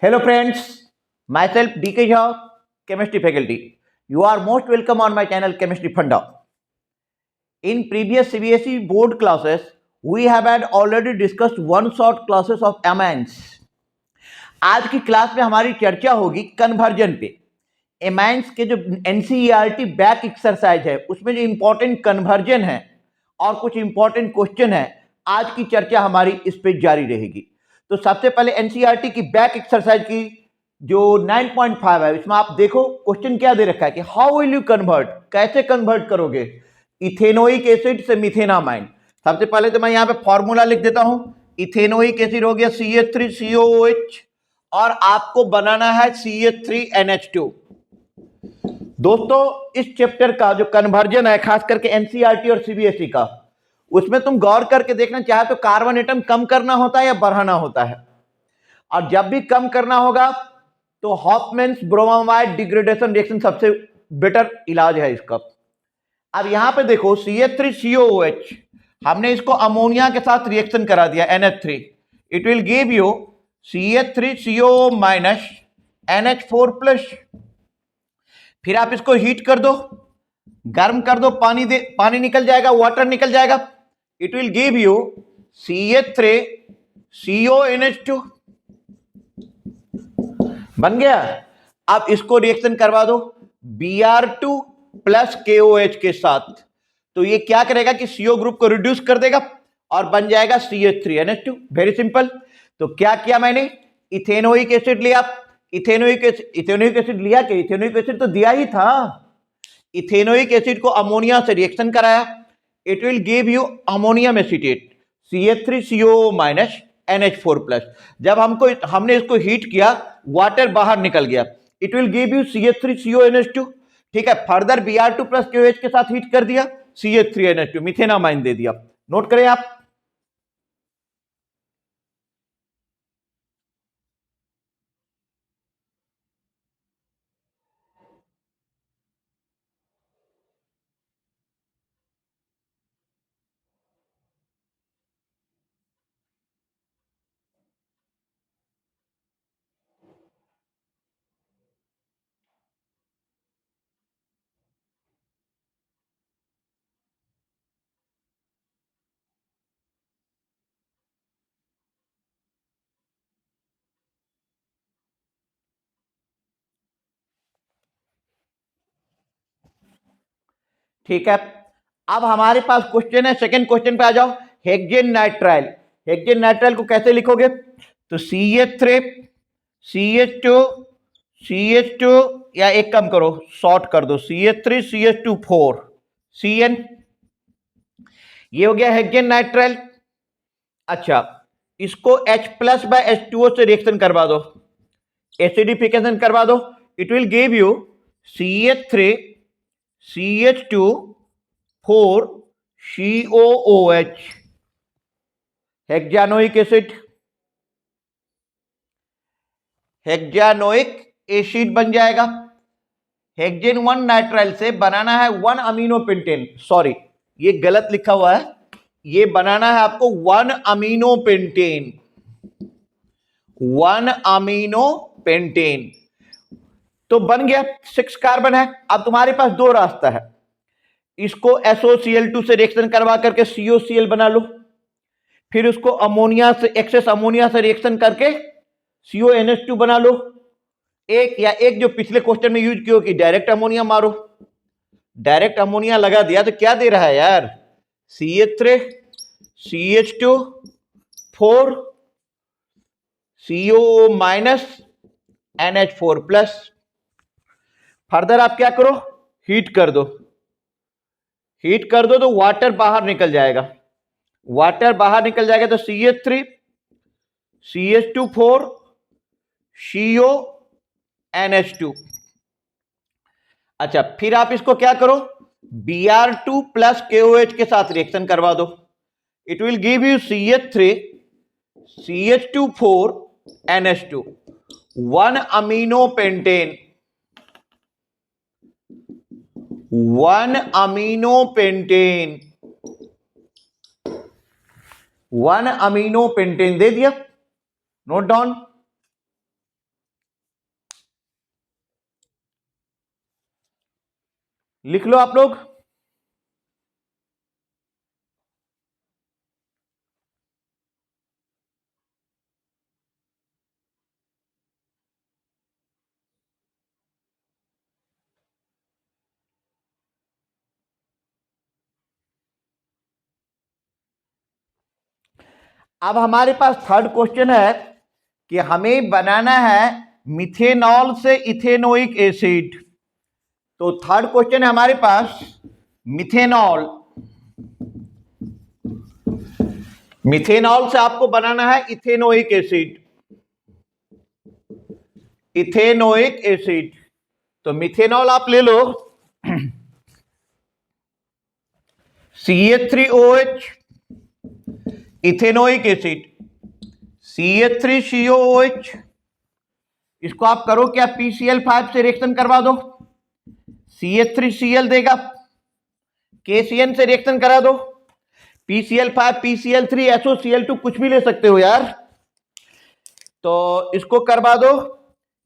Hello friends, myself DK Jha, chemistry faculty. You are most welcome on my channel Chemistry Funda. In previous CBSE board classes, we have had already discussed one short classes of amines. आज की class में हमारी चर्चा होगी conversion पे। Amines के जो NCERT back exercise है उसमें जो इंपॉर्टेंट कन्वर्जन है और कुछ इंपॉर्टेंट क्वेश्चन है, आज की चर्चा हमारी इस पे जारी रहेगी। तो सबसे पहले एनसीईआरटी की बैक एक्सरसाइज की जो 9.5 है, इसमें आप देखो क्वेश्चन क्या दे रखा है कि हाउ विल यू कन्वर्ट, कैसे कन्वर्ट करोगे इथेनोइक एसिड से मिथेनामाइन। सबसे पहले तो मैं यहाँ पे फॉर्मूला लिख देता हूं। इथेनोइक एसिड हो गया CH3COOH और आपको बनाना है CH3NH2। दोस्तों इस चैप्टर का जो कन्वर्जन है, खास करके एनसीईआरटी और सीबीएसई का, उसमें तुम गौर करके देखना, चाहे तो कार्बन एटम कम करना होता है या बढ़ाना होता है, और जब भी कम करना होगा तो हॉफमैन्स ब्रोमामाइड डिग्रेडेशन रिएक्शन सबसे बेटर इलाज है इसका। अब यहां पे देखो CH3COOH, हमने इसको अमोनिया के साथ रिएक्शन करा दिया NH3, it will give you CH3CO NH4+। फिर आप इसको हीट कर दो, गर्म कर दो, पानी निकल जाएगा, वाटर निकल जाएगा, it will give you CH3CONH2 बन गया। अब इसको रिएक्शन करवा दो Br2 प्लस KOH के साथ, तो ये क्या करेगा कि CO ग्रुप को रिड्यूस कर देगा और बन जाएगा CH3NH2। Very simple. तो क्या किया मैंने, इथेनोइक एसिड लिया, इथेनोइक एसिड लिया कि इथेनोइक एसिड तो दिया ही था, इथेनोइक एसिड को अमोनिया से रिएक्शन कराया, it will give you ammonium acetate CH3CO NH4+। जब हमने इसको हीट किया, वाटर बाहर निकल गया, it will give you CH3CONH2। ठीक है, फर्दर Br2 प्लस KOH के साथ हीट कर दिया, CH3NH2 मिथेनामाइन दे दिया। नोट करें आप। ठीक है, अब हमारे पास क्वेश्चन है, सेकंड क्वेश्चन पे आ जाओ। हेक्सेन नाइट्राइल, हेक्सेन नाइट्राइल को कैसे लिखोगे, तो CH3 CH2 CH2, या एक काम करो, शॉर्ट कर दो, CH3 CH2 4 CN, ये हो गया हेक्सेन नाइट्राइल। अच्छा, इसको H+ बाय H2O से रिएक्शन करवा दो, एसिडिफिकेशन करवा दो, it will give you CH3 CH2 4 COOH, hexanoic acid, hexanoic acid बन जाएगा। हेक्सेन 1 नाइट्राइल से बनाना है 1 अमीनो पेंटेन, सॉरी ये गलत लिखा हुआ है, ये बनाना है आपको 1 अमीनो पेंटेन, 1 अमीनो पेंटेन। तो बन गया 6 कार्बन है। अब तुम्हारे पास दो रास्ता है, इसको SOCl2 से रिएक्शन करवा करके COCl बना लो, फिर उसको अमोनिया से, एक्सेस अमोनिया से रिएक्शन करके CONH2 बना लो। एक जो पिछले क्वेश्चन में यूज किया कि डायरेक्ट अमोनिया मारो, डायरेक्ट अमोनिया लगा दिया तो क्या दे रहा है यार, CH3 CH2 4 CO NH4+। Further आप क्या करो, हीट कर दो, हीट कर दो तो वाटर बाहर निकल जाएगा, वाटर बाहर निकल जाएगा तो CH3 CH2 4 CO NH2। अच्छा, फिर आप इसको क्या करो, Br2 प्लस KOH के साथ रिएक्शन करवा दो, it will give you CH3 CH2 4 NH2, 1 amino pentane, 1 amino pentane, 1 amino pentane दे दिया। Note down. लिख लो आप लोग। अब हमारे पास थर्ड क्वेश्चन है कि हमें बनाना है मिथेनॉल से इथेनोइक एसिड। तो थर्ड क्वेश्चन है हमारे पास मिथेनॉल। मिथेनॉल से आपको बनाना है इथेनोइक एसिड। इथेनोइक एसिड, तो मिथेनॉल आप ले लो CH3OH, इथेनोइक एसिड CH3COOH। इसको आप करो क्या, PCl5 से रिएक्शन करवा दो, CH3Cl देगा, KCN से रिएक्शन करा दो, PCl5 PCl3 SOCl2 कुछ भी ले सकते हो यार। तो इसको करवा दो,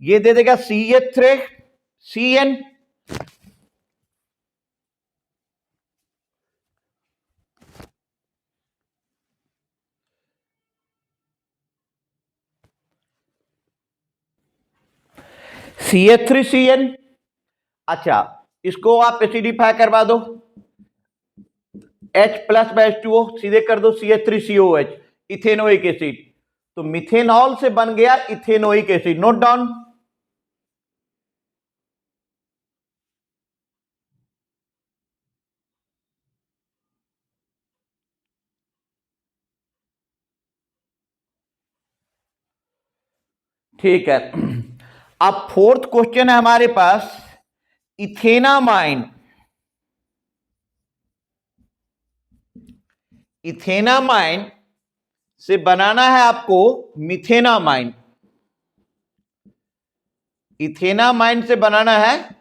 ये दे देगा CH3CN। CH3CN। अच्छा, इसको आप एसिडिफाई करवा दो, H+H2O सीधे कर दो CH3COH, इथेनोइक एसिड। तो मिथेनॉल से बन गया इथेनोइक एसिड। Note down. ठीक है, अब फोर्थ क्वेश्चन है हमारे पास इथेनामाइन। इथेनामाइन से बनाना है आपको मिथेनामाइन। इथेनामाइन से बनाना है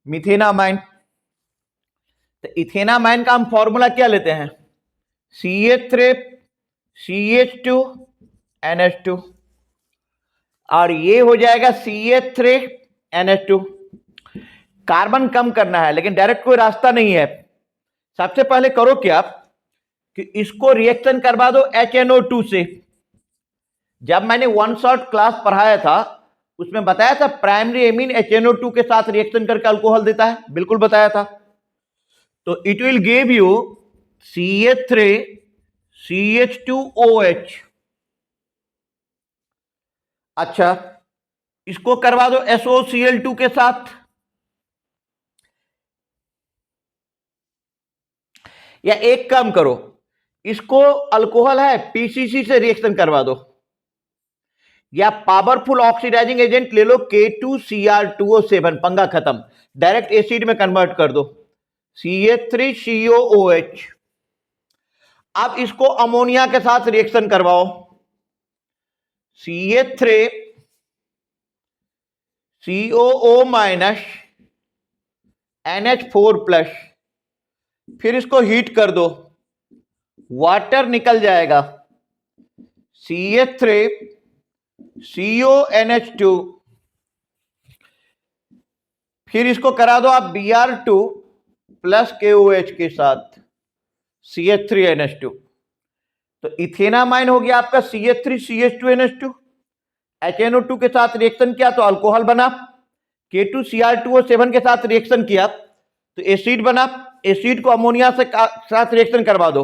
मिथेनामाइन। तो इथेनामाइन का हम फॉर्मूला क्या लेते हैं, CH3 CH2 NH2, और ये हो जाएगा CH3 NH2। कार्बन कम करना है लेकिन डायरेक्ट कोई रास्ता नहीं है। सबसे पहले करो क्या कि इसको रिएक्शन करवा दो HNO2 से। जब मैंने वन शॉट क्लास पढ़ाया था उसमें बताया था प्राइमरी एमीन HNO2 के साथ रिएक्शन करके अल्कोहल देता है, बिल्कुल बताया था। तो it will give you CH3 CH2OH। अच्छा, इसको करवा दो SOCl2 के साथ, या एक काम करो, इसको अल्कोहल है PCC से रिएक्शन करवा दो, या पावरफुल ऑक्सीडाइजिंग एजेंट ले लो K2Cr2O7, पंगा खत्म, डायरेक्ट एसिड में कन्वर्ट कर दो CH3COOH। अब इसको अमोनिया के साथ रिएक्शन करवाओ, CH3COO- NH4+, फिर इसको हीट कर दो, वाटर निकल जाएगा CH3CONH2, फिर इसको करा दो आप Br2 प्लस KOH के साथ CH3NH2। तो इथेनामाइन हो गया आपका CH3CH2NH2। HNO2 के साथ रिएक्शन किया तो अल्कोहल बना, K2Cr2O7 के साथ रिएक्शन किया तो एसिड बना। एसिड को अमोनिया से साथ रिएक्शन करवा दो,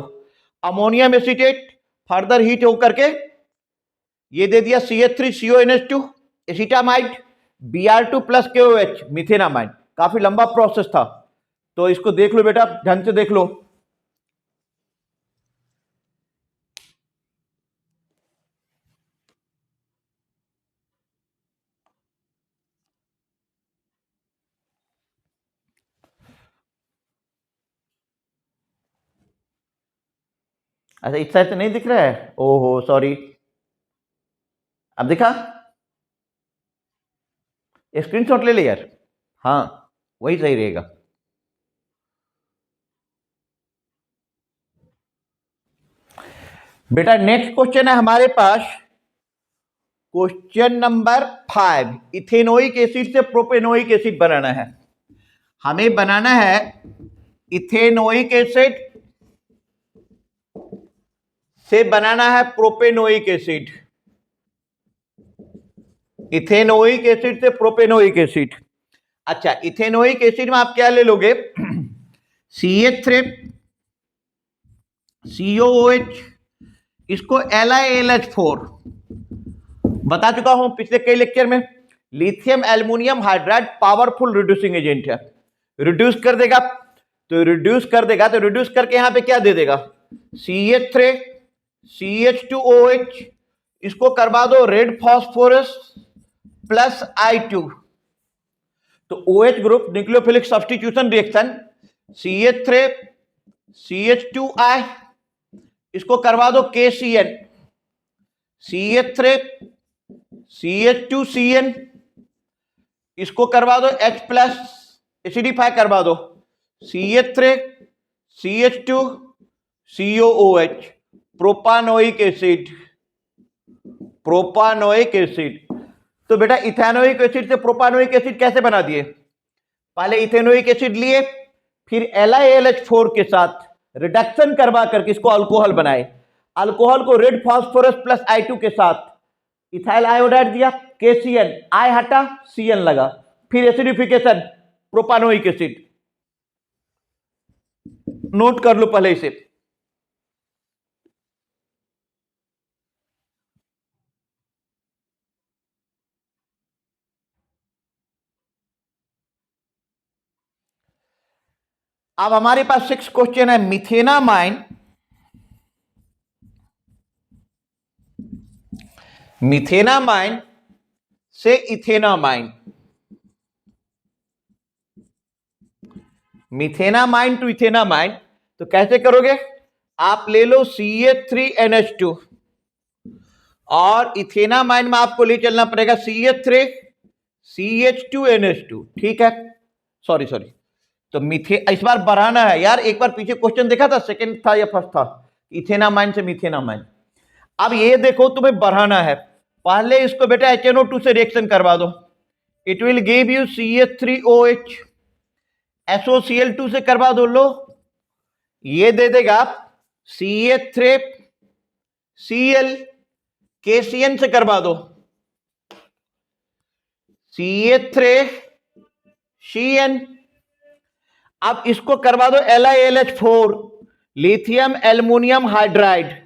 अमोनियम एसीटेट, फर्दर हीट होकर के ये दे दिया CH3CONH2 acetamide, Br2 plus KOH methenamine. काफी लंबा प्रोसेस था, तो इसको देख लो बेटा, ढंग से देख लो। अच्छा, इस साइड से नहीं दिख रहा है, ओहो सॉरी। अब दिखा, स्क्रीनशॉट ले ले यार, हाँ वही सही रहेगा। बेटा नेक्स्ट क्वेश्चन है हमारे पास क्वेश्चन नंबर 5। इथेनोइक एसिड से प्रोपेनोइक एसिड बनाना है। हमें बनाना है इथेनोइक एसिड से बनाना है प्रोपेनोइक एसिड, इथेनोइक एसिड से प्रोपेनोइक एसिड। अच्छा, इथेनोइक एसिड में आप क्या ले लोगे? CH3 COOH, इसको LiAlH4 बता चुका हूं पिछले कई लेक्चर में। Lithium aluminium hydride powerful reducing agent है, रिड्यूस कर देगा। तो रिड्यूस करके यहां पे क्या दे देगा? CH3 CH2OH, इसको करवा दो रेड फास्फोरस प्लस I2, तो OH group nucleophilic substitution reaction, CH3 CH2I, इसको करवा दो KCN, CH3 CH2CN, इसको करवा दो H प्लस, एसिडिफाई करवा दो CH3 CH2 COOH, propanoic acid, propanoic acid. तो बेटा इथेनोइक एसिड से प्रोपानोइक एसिड कैसे बना दिए? पहले इथेनोइक एसिड लिए, फिर LiAlH4 के साथ रिडक्शन करवा करके इसको अल्कोहल बनाए। अल्कोहल को रेड फास्फोरस प्लस I2 के साथ इथाइल आयोडाइड दिया, KCN, I हटा CN लगा, फिर एसिडिफिकेशन प्रोपानोइक एसिड। नोट कर लो पहले इसे। अब हमारे पास 6 क्वेश्चन है। मिथेनामाइन, मिथेनामाइन से इथेनामाइन, मिथेनामाइन टू इथेनामाइन, तो कैसे करोगे? आप ले लो CH3NH2 और इथेनामाइन में आपको ले चलना पड़ेगा CH3 CH2NH2, ठीक है? सॉरी, तो इस बार बढ़ाना है यार। एक बार पीछे क्वेश्चन देखा था, सेकंड था या फर्स्ट था, इथेनामाइन से मिथेनामाइन। अब ये देखो तुम्हें बढ़ाना है, पहले इसको बेटा HNO2 से रिएक्शन करवा दो, it will give you CH3OH, SOCl2 से करवा दो, लो ये दे देगा CH3Cl, KCN से करवा दो CH3CN। अब इसको करवा दो LiAlH4, लिथियम एल्युमिनियम हाइड्राइड।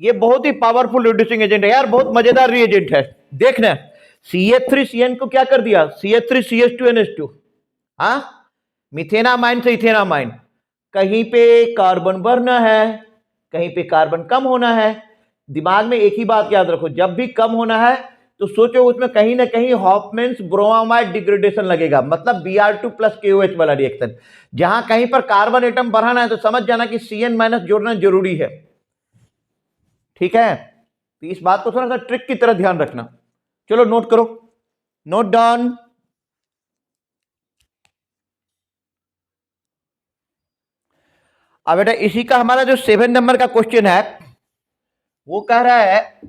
ये बहुत ही पावरफुल रिड्यूसिंग एजेंट है यार, बहुत मजेदार रिएजेंट है। देखना, CH3CN को क्या कर दिया? CH3CH2NH2। हाँ, मिथेनामाइन से इथेनामाइन, कहीं पे कार्बन बढ़ना है, कहीं पे कार्बन कम होना है। दिमाग में एक ही बात याद रखो, जब भी कम होना है तो सोचो उसमें कहीं ना कहीं हॉफमैन्स ब्रोमाइड डिग्रेडेशन लगेगा, मतलब Br2 प्लस KOH वाला रिएक्शन। जहां कहीं पर कार्बन एटम बढ़ाना है तो समझ जाना कि CN माइनस जोड़ना जरूरी है, ठीक है? तो इस बात को थोड़ा सा ट्रिक की तरह ध्यान रखना। चलो नोट करो, नोट डाउन। अब बेटा इसी का हमारा जो 7 नंबर का क्वेश्चन है वो कह रहा है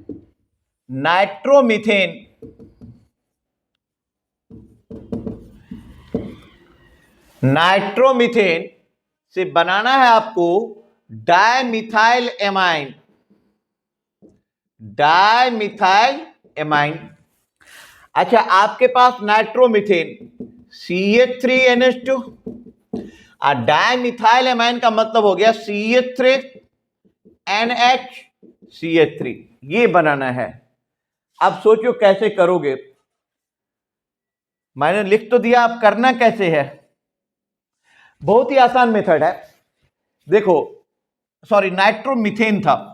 नाइट्रोमीथेन, नाइट्रोमीथेन से बनाना है आपको डायमिथाइल एमाइन, डायमिथाइल एमाइन। अच्छा, आपके पास नाइट्रोमीथेन CH3NH2 और डायमिथाइल एमाइन का मतलब हो गया CH3NHCH3, ये बनाना है। अब सोचो कैसे करोगे, मैंने लिख तो दिया, अब करना कैसे है? बहुत ही आसान मेथड है। देखो, सॉरी नाइट्रोमीथेन था,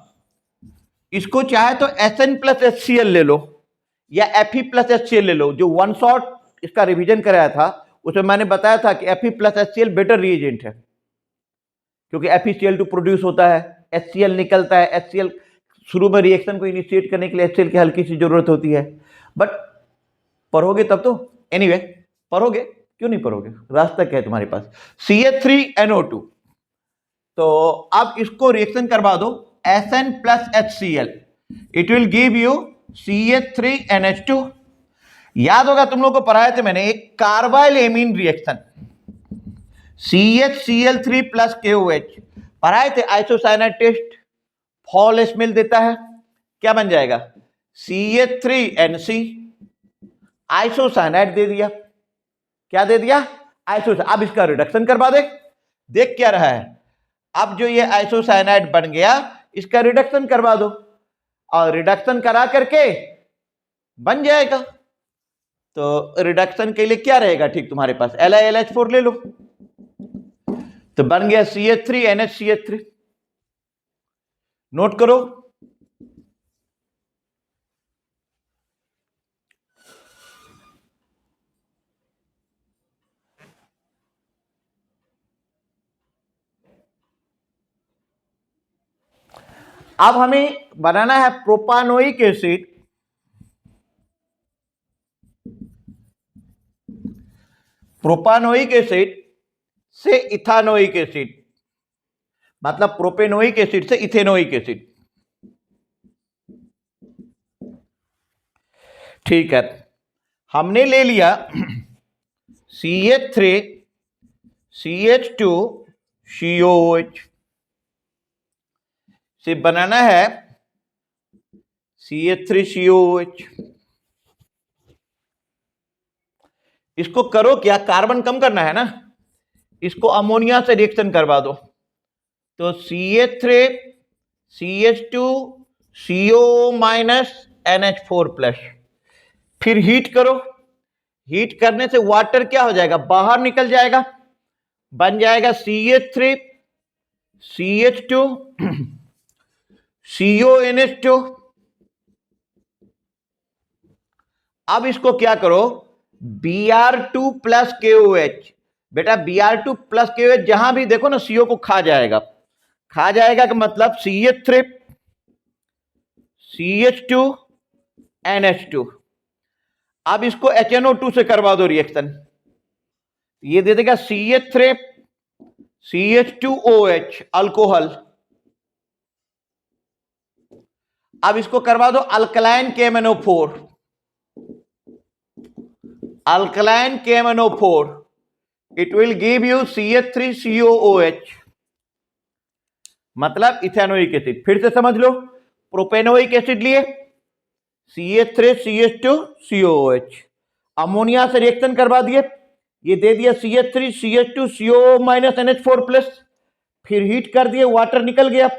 इसको चाहे तो SN प्लस HCl ले लो या Fe प्लस HCl ले लो। जो वन शॉट इसका रिवीजन कराया था उसमें मैंने बताया था कि Fe plus HCl better reagent है, क्योंकि FeCl2 प्रोड्यूस होता है, HCl निकलता है, HCl शुरू में रिएक्शन को इनिशिएट करने के लिए HCl की हल्की सी जरूरत होती है। बट पढ़ोगे तब तो, एनीवे पढ़ोगे, क्यों नहीं पढ़ोगे, रास्ता क्या है तुम्हारे पास, CH3NO2। तो अब इसको रिएक्शन करवा दो SN plus HCl, it will give you CH3NH2। याद होगा तुम लोग को पढ़ाए थे मैंने एक carbyl amine reaction, CHCl3 plus KOH पढ़ाए थे आइसोसाइनाइड टेस्ट, फॉल स्मेल देता है, क्या बन जाएगा CH3NC, आइसोसाइनाइड दे दिया, क्या दे दिया आइसोसाइनाइड। अब इसका रिडक्शन करवा दे, देख क्या रहा है, अब जो ये आइसोसाइनाइड बन गया इसका रिडक्शन करवा दो, और रिडक्शन करा करके बन जाएगा। तो रिडक्शन के लिए क्या रहेगा ठीक तुम्हारे पास, LiLH4 ले लो, तो बन गया CH3NHCH3। नोट करो, अब हमें बनाना है प्रोपानोइक एसिड, प्रोपानोइक एसिड से इथानोइक एसिड, मतलब प्रोपेनोइक एसिड से इथेनोइक एसिड। ठीक है, हमने ले लिया CH3 CH2 COOH से बनाना है CH3 COOH। इसको करो क्या, कार्बन कम करना है ना, इसको अमोनिया से रिएक्शन करवा दो, तो CH3 CH2 CO minus NH4 plus, फिर हीट करो, हीट करने से वाटर क्या हो जाएगा, बाहर निकल जाएगा, बन जाएगा CH3 CH2 CONH2। अब इसको क्या करो, Br2 प्लस KOH, बेटा Br2 प्लस KOH जहां भी देखो ना CO को खा जाएगा, खा जाएगा का मतलब CH3 CH2 NH2। अब इसको HNO2 से करवा दो रिएक्शन, ये दे देगा CH3 CH2OH अल्कोहल। अब इसको करवा दो alkaline KMNO4, alkaline KMNO4, it will give you CH3COOH, मतलब इथेनोइक एसिड। फिर से समझ लो, प्रोपेनोइक एसिड लिए CH3CH2COOH, अमोनिया से रिएक्शन करवा दिए, ये दे दिया CH3CH2CO माइनस NH4 प्लस, फिर हीट कर दिए, वाटर निकल गया,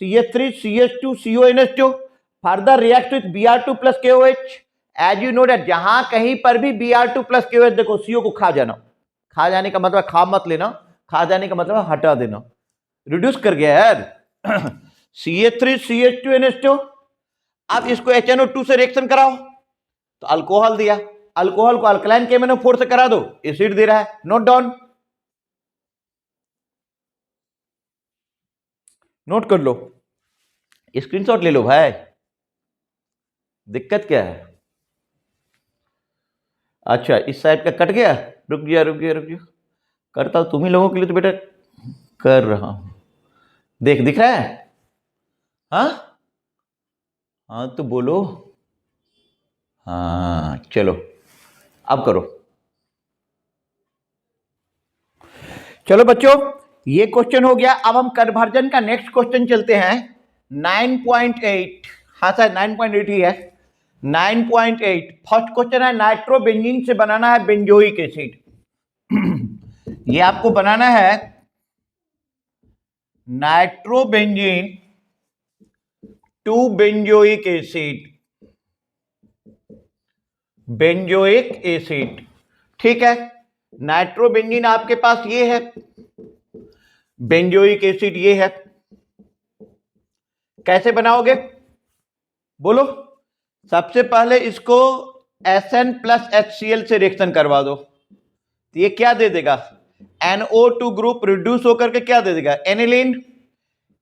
CH3CH2CONH2 further react with Br2 plus KOH। As you know that जहां कहीं पर भी Br2 प्लस KOH देखो CO को खा जाना, खा जाने का मतलब खा मत लेना, खा जाने का मतलब हटा देना, रिड्यूस कर गया यार CH3CH2NH2। अब इसको HNO2 से रिएक्शन कराओ, तो अल्कोहल दिया, अल्कोहल को अल्कलाइन KMNO4 से करा दो, एसिड दे रहा है। नोट डाउन, नोट कर लो, स्क्रीनशॉट ले लो भाई, दिक्कत क्या है। अच्छा इस साइड का कट गया, रुक गया रुक गया रुक गया, करता हूं तुम ही लोगों के लिए तो बेटा कर रहा हूं, देख दिख रहा है, हाँ हाँ तो बोलो, हाँ चलो अब करो। चलो बच्चों ये क्वेश्चन हो गया, अब हम कन्वर्जन का नेक्स्ट क्वेश्चन चलते हैं 9.8, हाँ सर 9.8 ही है, 9.8 फर्स्ट क्वेश्चन है, नाइट्रोबेंजीन से बनाना है बेंजोइक एसिड। ये आपको बनाना है nitrobenzene to benzoic acid, benzoic acid. ठीक है, नाइट्रोबेंजीन आपके पास ये है, बेंजोइक एसिड ये है, कैसे बनाओगे बोलो। सबसे पहले इसको Sn प्लस HCl से रिएक्शन करवा दो, तो ये क्या दे देगा, NO2 ग्रुप रिड्यूस होकर के क्या दे देगा, एनिलीन,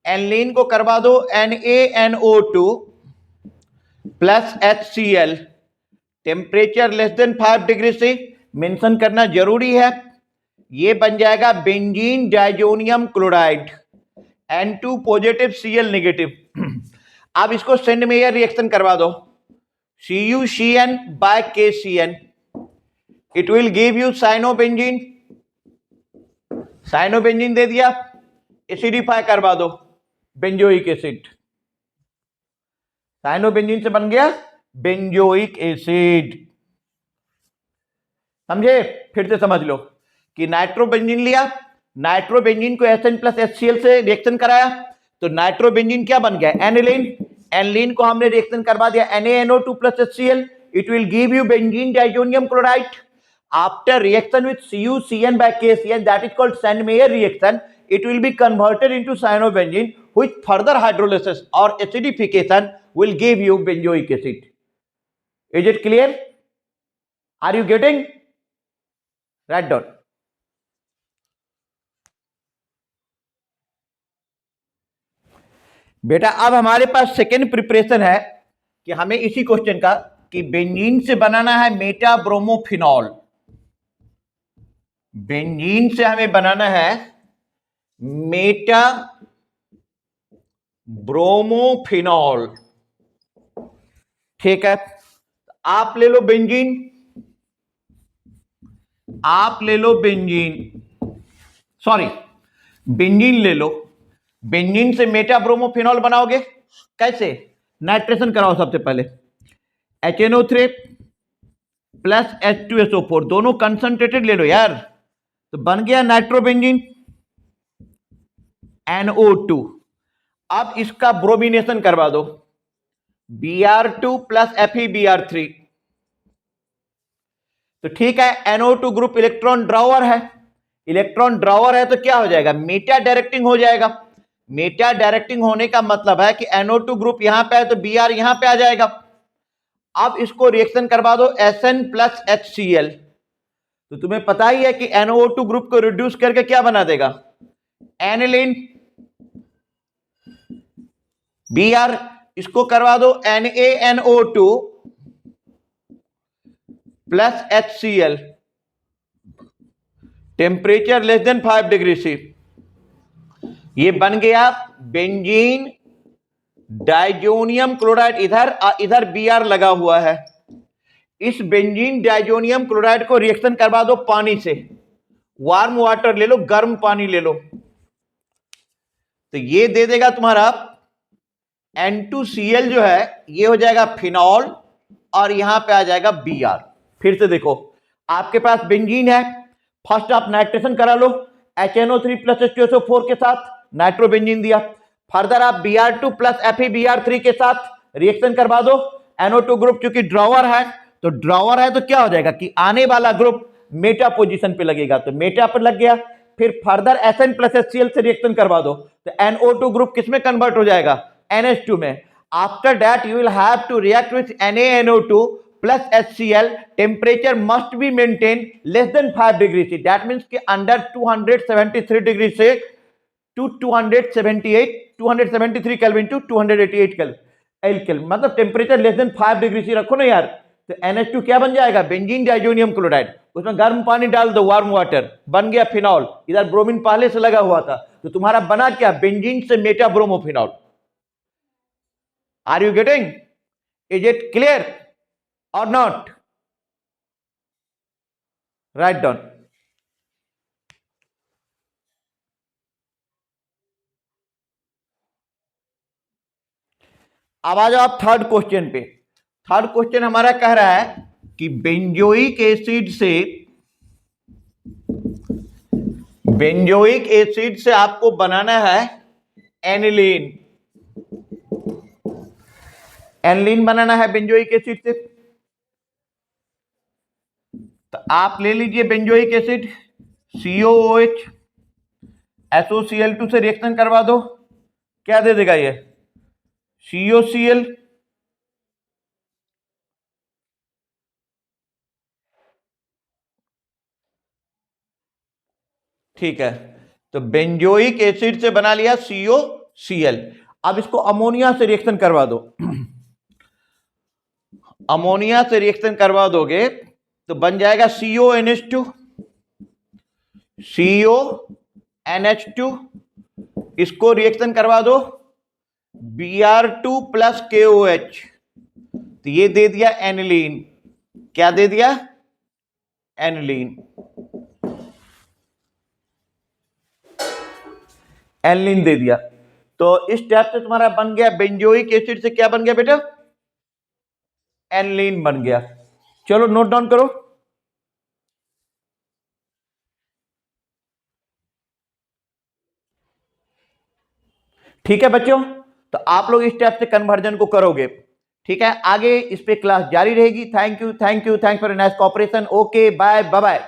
एनिलीन को करवा दो NaNO2 plus HCl, temperature less than 5 degree से मेंशन करना जरूरी है, ये बन जाएगा benzene diazonium chloride N2 positive Cl negative. अब इसको सेंड मेयर रिएक्शन करवा दो, CuCN by KCN, it will give you cyanobenzene, cyanobenzene दे दिया, एसिडिफाई करवा दो बेंजोइक एसिड, साइनोबेंजीन से बन गया बेंजोइक एसिड। समझे? फिर से समझ लो कि नाइट्रोबेंजीन लिया, नाइट्रोबेंजीन को SN+HCl से रिएक्शन कराया, तो नाइट्रोबेंजीन क्या बन गया? एनिलीन। एनिलीन को हमने रिएक्शन करवा दिया NaNO2+HCl, it will give you benzene diazonium chloride. After reaction with CuCN by KCN, that is called Sandmeyer reaction, it will be converted into cyanobenzene, which further hydrolysis or acidification will give you benzoic acid. Is it clear? Are you getting? Write down. बेटा अब हमारे पास second preparation है कि हमें इसी question का कि benzene से बनाना है मेटा ब्रोमोफिनॉल, बेंजीन से हमें बनाना है मेटा ब्रोमोफिनॉल। ठीक है, आप ले लो बेंजीन, आप ले लो बेंजीन, सॉरी बेंजीन ले लो, बेंजीन से मेटा ब्रोमोफिनॉल बनाओगे कैसे? नाइट्रेशन कराओ सबसे पहले, HNO3 प्लस H2SO4 दोनों कंसंट्रेटेड ले लो यार, तो बन गया नाइट्रोबेंजीन NO2। अब इसका ब्रोमिनेशन करवा दो, Br2 प्लस FeBr3, तो ठीक है, NO2 ग्रुप इलेक्ट्रॉन ड्रॉवर है, इलेक्ट्रॉन ड्रॉवर है तो क्या हो जाएगा? मेटा डायरेक्टिंग हो जाएगा। मेटा डायरेक्टिंग होने का मतलब है कि NO2 ग्रुप यहां पे है तो Br यहां पे आ जाएगा। अब इसको रिएक्शन करवा दो SN+HCl, तो तुम्हें पता ही है कि NO2 ग्रुप को रिड्यूस करके क्या बना देगा? एनिलीन। Br इसको करवा दो NaNO2 plus HCl, temperature less than 5 degree C, ये बन गया बेंजीन डाइजोनियम क्लोराइड। इधर Br लगा हुआ है, इस बेंजीन डाइजोनियम क्लोराइड को रिएक्शन करवा दो पानी से, वार्म वाटर ले लो, गर्म पानी ले लो, तो ये दे देगा तुम्हारा N2Cl जो है ये हो जाएगा फिनॉल और यहां पे आ जाएगा Br। फिर से देखो, आपके पास बेंजीन है, फर्स्ट आप नाइट्रेशन करा लो HNO3 प्लस H2SO4 के साथ, नाइट्रोबेंजीन दिया, फर्दर आप Br2 प्लस FeBr3 के साथ रिएक्शन करवा दो, NO2 ग्रुप चूंकि ड्रॉवर है, तो ड्रॉवर है तो क्या हो जाएगा कि आने वाला ग्रुप मेटा पोजीशन पे लगेगा, तो मेटा पर लग गया। फिर फर्दर SN+HCl से रिएक्शन करवा दो, तो NO2 ग्रुप किसमें कन्वर्ट हो जाएगा? NH2 में। After that you will have to react with NaNO2 plus HCl, temperature must be maintained less than 5 degree C, that means कि under 273 डिग्री से to 273 केल्विन to 288 केल्विन, मतलब temperature less than 5 degree C रखो ना यार, तो NH2 क्या बन जाएगा? बेंजीन डाइजोनियम क्लोराइड, उसमें गर्म पानी डाल दो, वार्म वाटर, बन गया फिनॉल। इधर ब्रोमीन पहले से लगा हुआ था, तो तुम्हारा बना क्या? बेंजीन से meta bromophenol. Are you getting? Is it clear or not? Write down. अब आ जाओ आप थर्ड क्वेश्चन पे। थर्ड क्वेश्चन हमारा कह रहा है कि बेंजोइक एसिड से आपको बनाना है एनिलीन। एनिलीन बनाना है बेंजोइक एसिड से, तो आप ले लीजिए बेंजोइक एसिड, COOH SOCl2 से रिएक्शन करवा दो, क्या दे देगा ये? COCl, ठीक है, तो बेंजोइक एसिड से बना लिया COCl। अब इसको अमोनिया से रिएक्शन करवा दो, अमोनिया से रिएक्शन करवा दोगे तो बन जाएगा CONH2, CONH2, इसको रिएक्शन करवा दो Br2 प्लस KOH, तो ये दे दिया एनिलीन। क्या दे दिया? एनिलीन। एनिलीन दे दिया। तो इस स्टेप से तुम्हारा बन गया बेंजोइक एसिड से क्या बन गया बेटा? एनिलीन बन गया। चलो नोट डाउन करो। ठीक है बच्चों, तो आप लोग इस स्टेप से कन्वर्जन को करोगे। ठीक है, आगे इस पे क्लास जारी रहेगी। Thank you for nice cooperation. Okay bye bye.